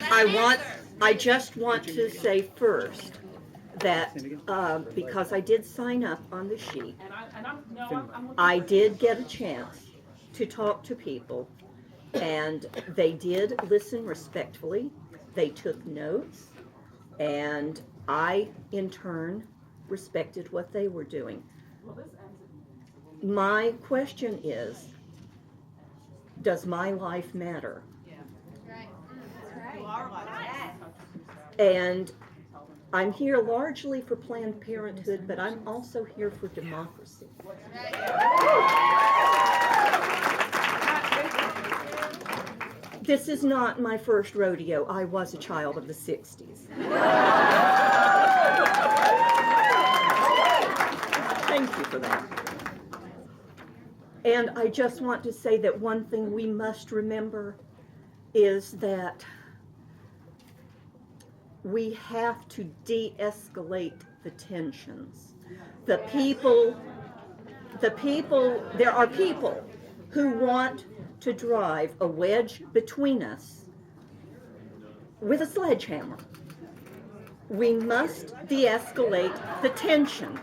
I just want to say first that because I did sign up on the sheet, I did get a chance to talk to people, and they did listen respectfully. They took notes, and I, in turn, respected what they were doing. My question is, does my life matter? And I'm here largely for Planned Parenthood, but I'm also here for democracy. This is not my first rodeo. I was a child of the 60s. Thank you for that. And I just want to say that one thing we must remember is that we have to de-escalate the tensions. There are people who want to drive a wedge between us with a sledgehammer. We must de-escalate the tension.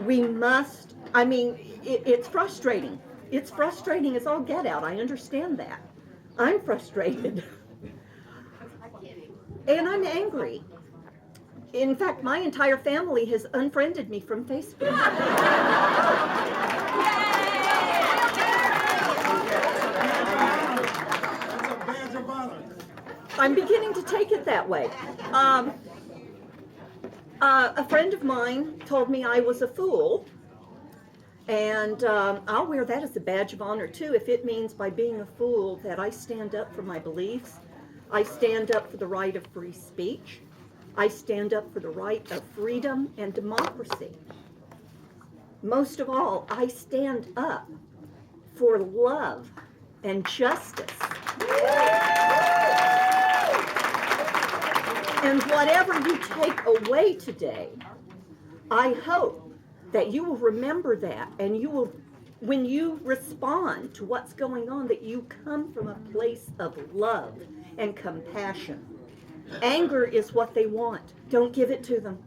We must, it's frustrating. It's frustrating as all get out. I understand that. I'm frustrated. And I'm angry. In fact, my entire family has unfriended me from Facebook. I'm beginning to take it that way. A friend of mine told me I was a fool, and I'll wear that as a badge of honor too, if it means by being a fool that I stand up for my beliefs. I stand up for the right of free speech. I stand up for the right of freedom and democracy. Most of all, I stand up for love and justice. And whatever you take away today, I hope that you will remember that, and you will, when you respond to what's going on, that you come from a place of love and compassion. Anger is what they want. Don't give it to them.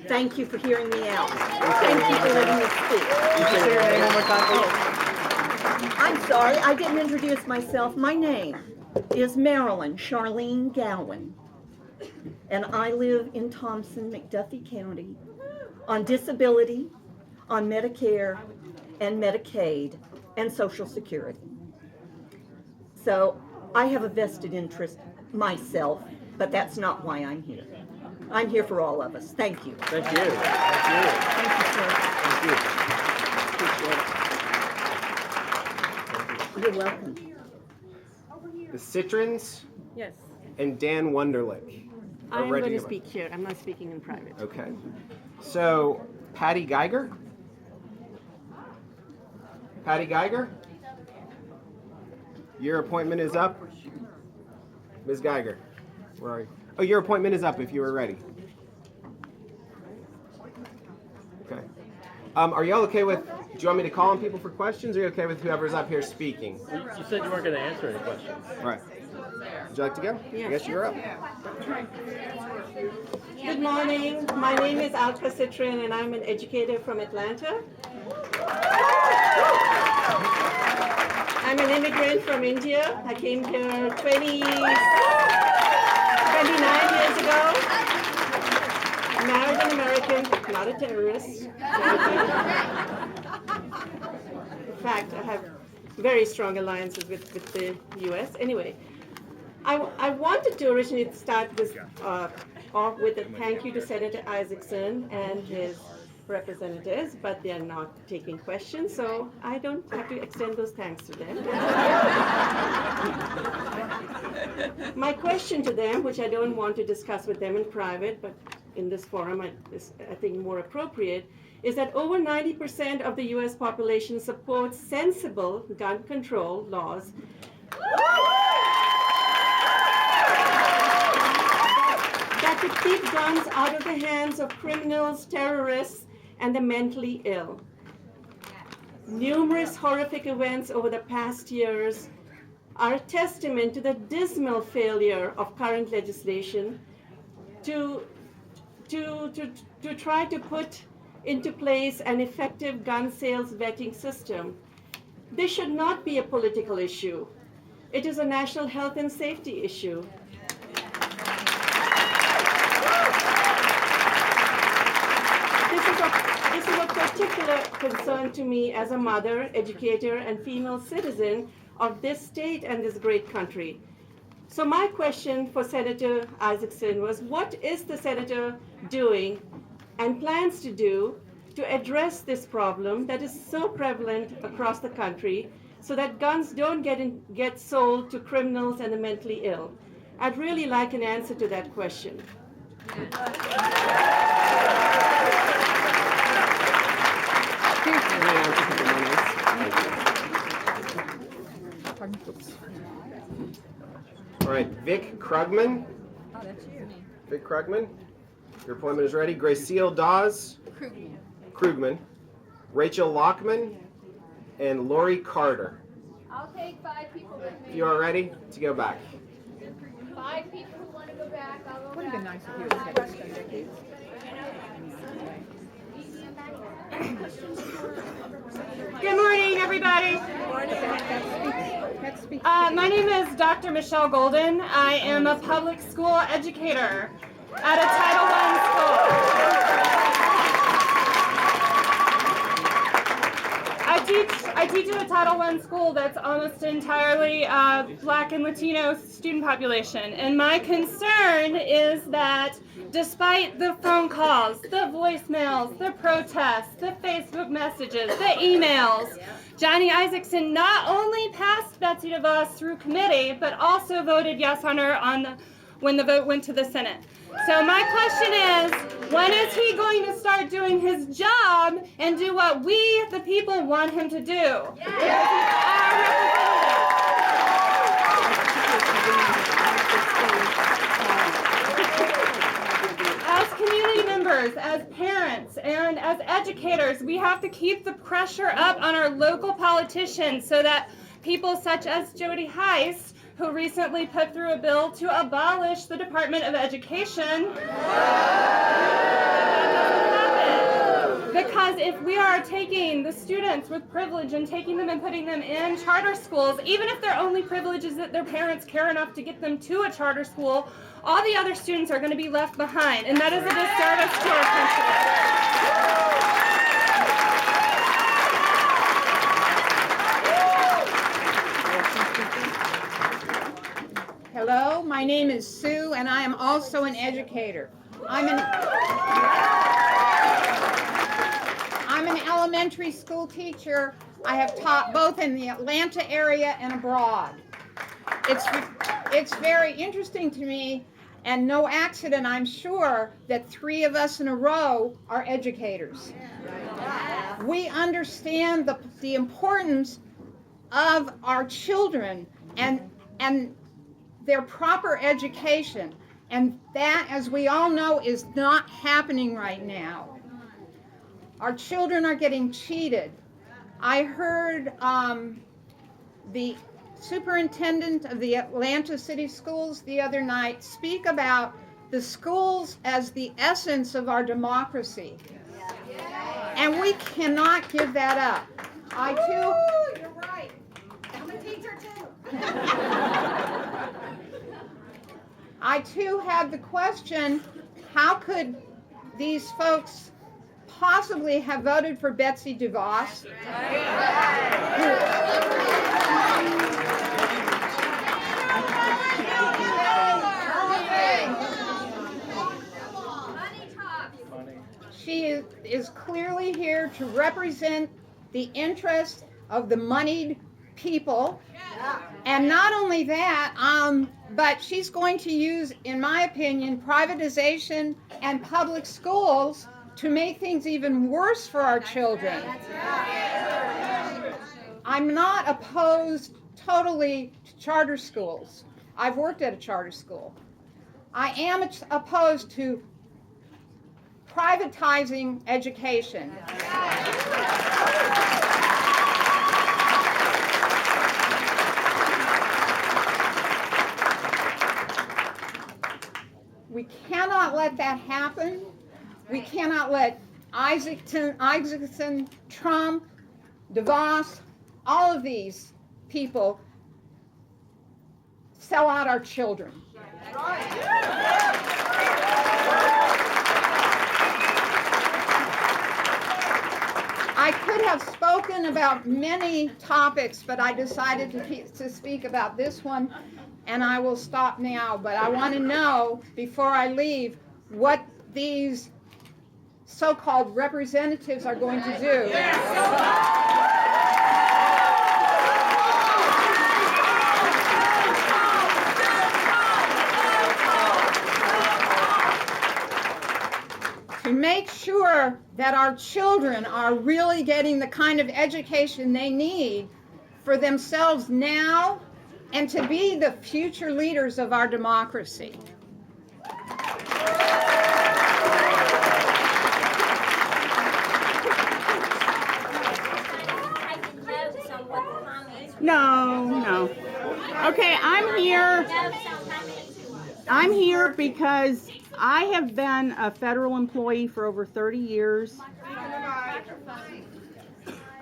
Thank you for hearing me out. Thank you for letting me speak. I'm sorry, I didn't introduce myself. My name is Marilyn Charlene Gowan, and I live in Thompson, McDuffie County, on disability, on Medicare and Medicaid, and Social Security. So I have a vested interest myself, but that's not why I'm here. I'm here for all of us. Thank you. Thank you. Thank you. Thank you, sir. Thank you. You're welcome. The Citrons Yes. and Dan Wunderlich are I'm ready going to go. speak here. I'm not speaking in private. Okay. So, Patty Geiger? Patty Geiger? Your appointment is up. Ms. Geiger, where are you? Oh, your appointment is up if you were ready. Okay. Are y'all okay with, do you want me to call on people for questions, or are you okay with whoever's up here speaking? You said you weren't going to answer any questions. All right. Would you like to go? Yeah. I guess you're up. Good morning. My name is Alka Citrin, and I'm an educator from Atlanta. I'm an immigrant from India. I came here 29 years ago. Married an American, not a terrorist. In fact, I have very strong alliances with the U.S. Anyway, I wanted to originally start this off with a thank you to Senator Isakson and his representatives, but they're not taking questions, so I don't have to extend those thanks to them. My question to them, which I don't want to discuss with them in private, but in this forum is, I think, more appropriate, is that over 90% of the U.S. population supports sensible gun control laws that could keep guns out of the hands of criminals, terrorists, and the mentally ill. Numerous horrific events over the past years are a testament to the dismal failure of current legislation to try to put into place an effective gun sales vetting system. This should not be a political issue. It is a national health and safety issue. This is of particular concern to me as a mother, educator, and female citizen of this state and this great country. So my question for Senator Isakson was, what is the senator doing and plans to do to address this problem that is so prevalent across the country so that guns don't get sold to criminals and the mentally ill? I'd really like an answer to that question. All right, Vic Krugman. Oh, that's you. Vic Krugman, your appointment is ready. Graciela Dawes. Krugman. Rachel Lockman. And Lori Carter. I'll take 5 people with If me. you are ready to go back. 5 people who want to go back, I'll go Would have been back. nice if you would have said this. Good morning, everybody. My name is Dr. Michelle Golden. I am a public school educator at a Title I school. I teach at a Title I school that's almost entirely Black and Latino student population. And my concern is that despite the phone calls, the voicemails, the protests, the Facebook messages, the emails, Johnny Isakson not only passed Betsy DeVos through committee, but also voted yes on her when the vote went to the Senate. So my question is, when is he going to start doing his job and do what we, the people, want him to do? Because he's our representative. As community members, as parents, and as educators, we have to keep the pressure up on our local politicians so that people such as Jody Heiss, who recently put through a bill to abolish the Department of Education, because if we are taking the students with privilege and taking them and putting them in charter schools, even if their only privilege is that their parents care enough to get them to a charter school, all the other students are going to be left behind, and that is a disservice to our country. Hello, my name is Sue, and I am also an educator. I'm an elementary school teacher. I have taught both in the Atlanta area and abroad. It's very interesting to me, and no accident, I'm sure, that 3 of us in a row are educators. We understand the importance of our children and their proper education, and that, as we all know, is not happening right now. Our children are getting cheated. I heard the superintendent of the Atlanta City Schools the other night speak about the schools as the essence of our democracy. And we cannot give that up. You're right. I'm a teacher too. I too had the question, how could these folks possibly have voted for Betsy DeVos? She is clearly here to represent the interest of the moneyed people. And not only that, but she's going to use, in my opinion, privatization and public schools to make things even worse for our children. I'm not opposed totally to charter schools. I've worked at a charter school. I am opposed to privatizing education. We cannot let that happen. We cannot let Isakson, Trump, DeVos, all of these people sell out our children. I could have spoken about many topics, but I decided to speak about this one, and I will stop now. But I want to know, before I leave, what these so-called representatives are going to do. To make sure that our children are really getting the kind of education they need for themselves now and to be the future leaders of our democracy. No. Okay, I'm here because I have been a federal employee for over 30 years.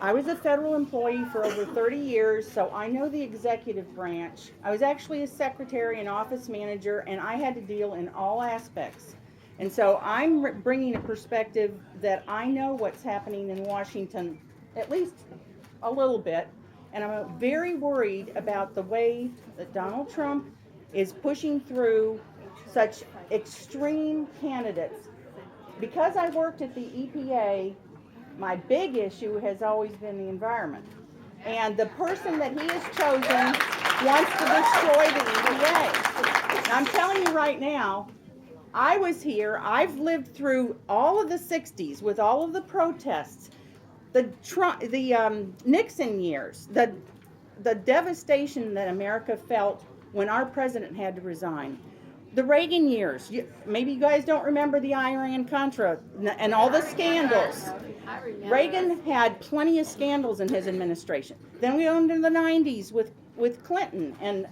I was a federal employee for over 30 years, so I know the executive branch. I was actually a secretary and office manager, and I had to deal in all aspects. And so I'm bringing a perspective that I know what's happening in Washington, at least a little bit. And I'm very worried about the way that Donald Trump is pushing through such extreme candidates. Because I worked at the EPA, my big issue has always been the environment. And the person that he has chosen wants to destroy the EPA. And I'm telling you right now, I was here, I've lived through all of the 60s with all of the protests, the Nixon years, the devastation that America felt when our president had to resign. The Reagan years, maybe you guys don't remember the Iran-Contra and all the scandals. Reagan had plenty of scandals in his administration. Then we went into the 90s with Clinton and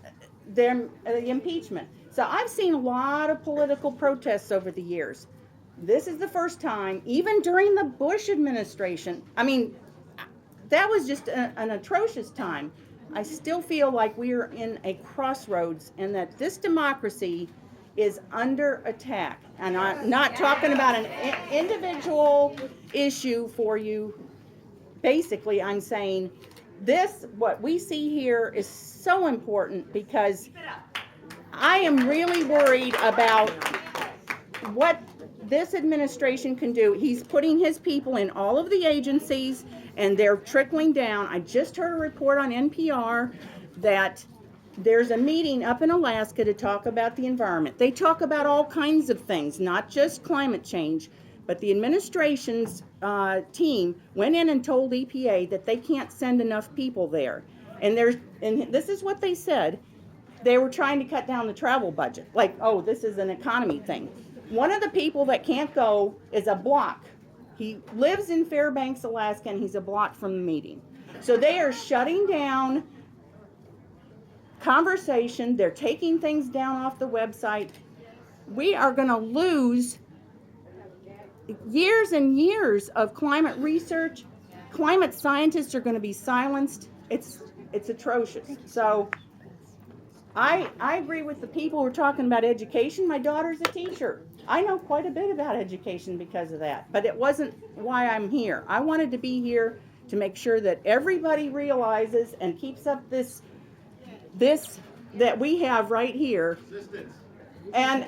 the impeachment. So I've seen a lot of political protests over the years. This is the first time, even during the Bush administration, I mean, that was just an atrocious time. I still feel like we are in a crossroads and that this democracy is under attack. And I'm not talking about an individual issue for you. Basically, I'm saying what we see here is so important because I am really worried about what this administration can do. He's putting his people in all of the agencies and they're trickling down. I just heard a report on NPR that there's a meeting up in Alaska to talk about the environment. They talk about all kinds of things, not just climate change, but the administration's team went in and told EPA that they can't send enough people there. And this is what they said. They were trying to cut down the travel budget. Like, oh, this is an economy thing. One of the people that can't go is a block. He lives in Fairbanks, Alaska, and he's a block from the meeting. So they are shutting down conversation. They're taking things down off the website. We are going to lose years and years of climate research. Climate scientists are going to be silenced. It's atrocious. So I agree with the people who are talking about education. My daughter's a teacher. I know quite a bit about education because of that, but it wasn't why I'm here. I wanted to be here to make sure that everybody realizes and keeps up this that we have right here. And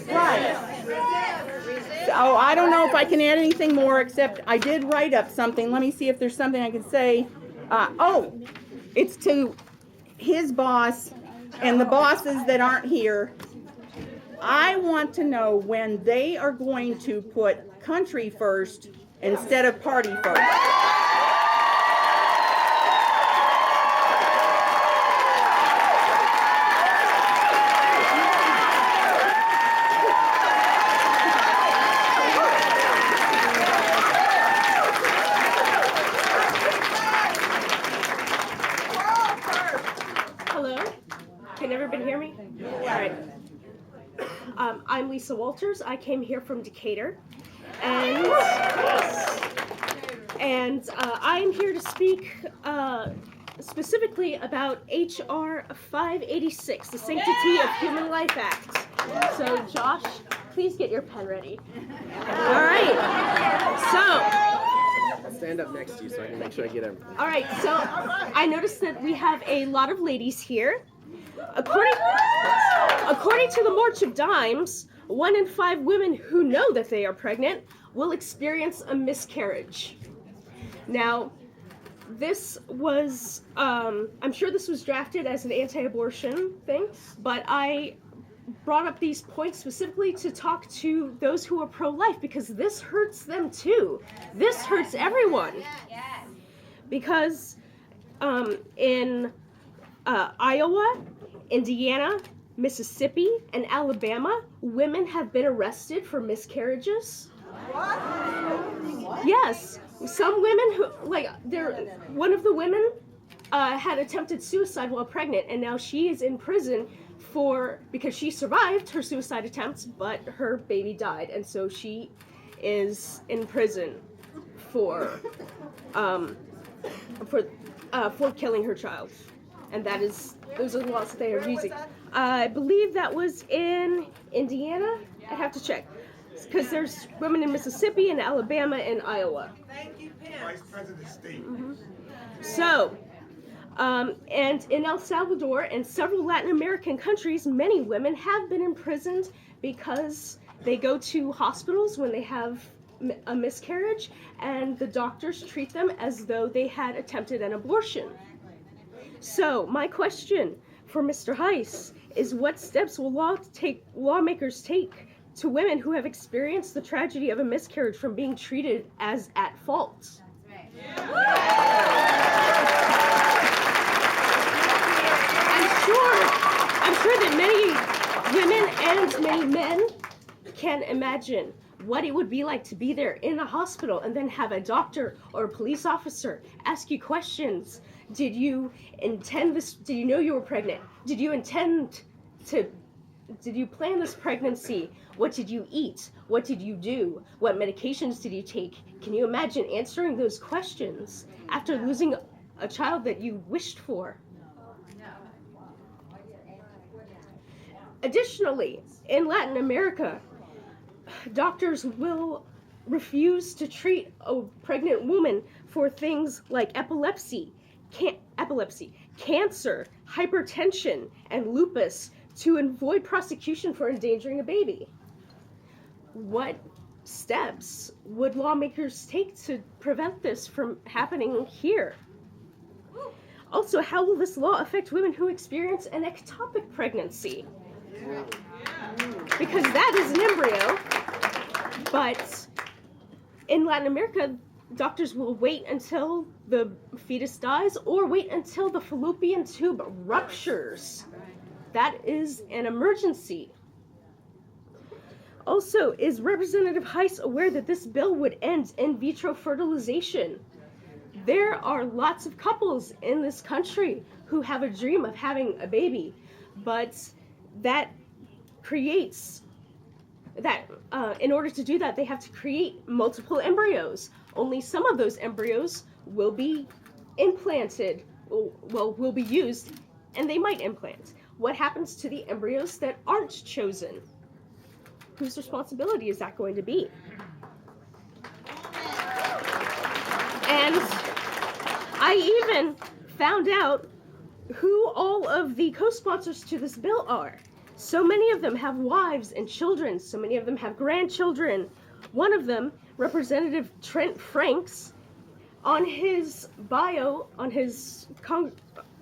right. So I don't know if I can add anything more except I did write up something. Let me see if there's something I can say. It's to his boss and the bosses that aren't here. I want to know when they are going to put country first instead of party first. Hello? Can everybody hear me? All right. I'm Lisa Walters. I came here from Decatur, and I'm here to speak specifically about H.R. 586, the Sanctity of Human Life Act. So, Josh, please get your pen ready. All right. I'll stand up next to you so I can make sure I get everything. All right. So, I noticed that we have a lot of ladies here. According to the March of Dimes, 1 in 5 women who know that they are pregnant will experience a miscarriage. Now, this was, I'm sure this was drafted as an anti-abortion thing, but I brought up these points specifically to talk to those who are pro-life because this hurts them too. This hurts everyone. Because in Iowa, Indiana, Mississippi, and Alabama, women have been arrested for miscarriages. What? Yes, some women who, one of the women had attempted suicide while pregnant, and now she is in prison because she survived her suicide attempts, but her baby died, and so she is in prison for killing her child, and those are the laws that they are using. I believe that was in Indiana. I have to check because there's women in Mississippi and Alabama and Iowa. Thank you, Pence. Vice President State. Mm-hmm. So, and in El Salvador and several Latin American countries, many women have been imprisoned because they go to hospitals when they have a miscarriage, and the doctors treat them as though they had attempted an abortion. So, my question for Mr. Heiss is, what steps will lawmakers take to women who have experienced the tragedy of a miscarriage from being treated as at fault? I'm sure that many women and many men can imagine what it would be like to be there in a hospital and then have a doctor or a police officer ask you questions. Did you intend this? Did you know you were pregnant? Did you plan this pregnancy? What did you eat? What did you do? What medications did you take? Can you imagine answering those questions after losing a child that you wished for? Additionally, in Latin America, doctors will refuse to treat a pregnant woman for things like epilepsy, cancer, hypertension, and lupus to avoid prosecution for endangering a baby. What steps would lawmakers take to prevent this from happening here? Also, how will this law affect women who experience an ectopic pregnancy? Because that is an embryo, but in Latin America, doctors will wait until the fetus dies or wait until the fallopian tube ruptures. That is an emergency. Also, is Representative Heiss aware that this bill would end in vitro fertilization? There are lots of couples in this country who have a dream of having a baby, but that creates that in order to do that, they have to create multiple embryos. Only some of those embryos will be implanted, will be used, and they might implant. What happens to the embryos that aren't chosen? Whose responsibility is that going to be? And I even found out who all of the co-sponsors to this bill are. So many of them have wives and children. So many of them have grandchildren. One of them, Representative Trent Franks, on his bio, on his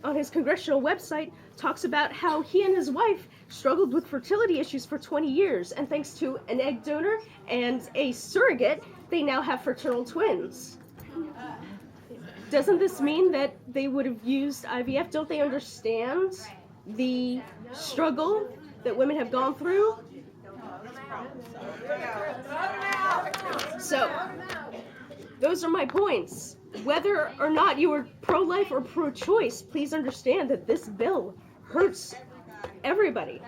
congressional website, talks about how he and his wife struggled with fertility issues for 20 years, and thanks to an egg donor and a surrogate, they now have fraternal twins. Doesn't this mean that they would have used IVF? Don't they understand the struggle that women have gone through? So, those are my points. Whether or not you are pro-life or pro-choice, please understand that this bill hurts everybody.